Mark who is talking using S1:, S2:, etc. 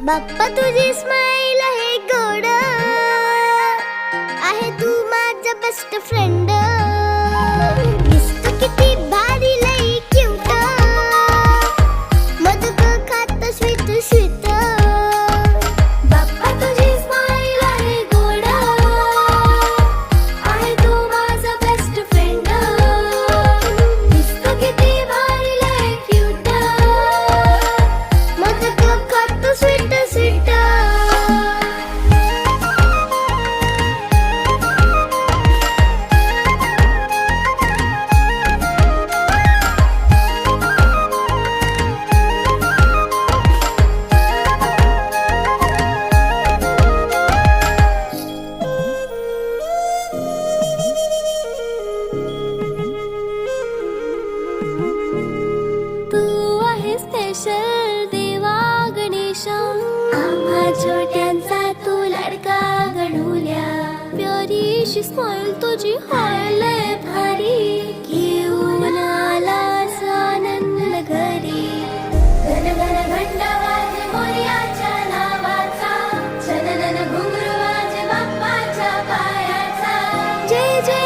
S1: बाप्पा तुझी स्माइल आहे गोड, आहे तू माझा बेस्ट फ्रेंड. दिसतो किती भारी लई क्यूट, मोदक खात स्वीट स्वीट. बाप्पा तुझी स्माइल आहे गोड, आहे तू माझा बेस्ट फ्रेंड. दिसतो किती भारी लई क्यूट, मोदक खात स्वीट स्वीट. तू आहे स्पेशल देवा गणेशा, आम्हा छोट्यांचा तू लाडका गणुल्या. प्यारीशी स्माइल तुझी हाय लय भारी, घेऊन आलास आनंद घरी. घन घन घंटा वाजे मोरयाच्या नावाचा, छननन घुंगरू वाजे बाप्पाच्या पायाचा. जय जय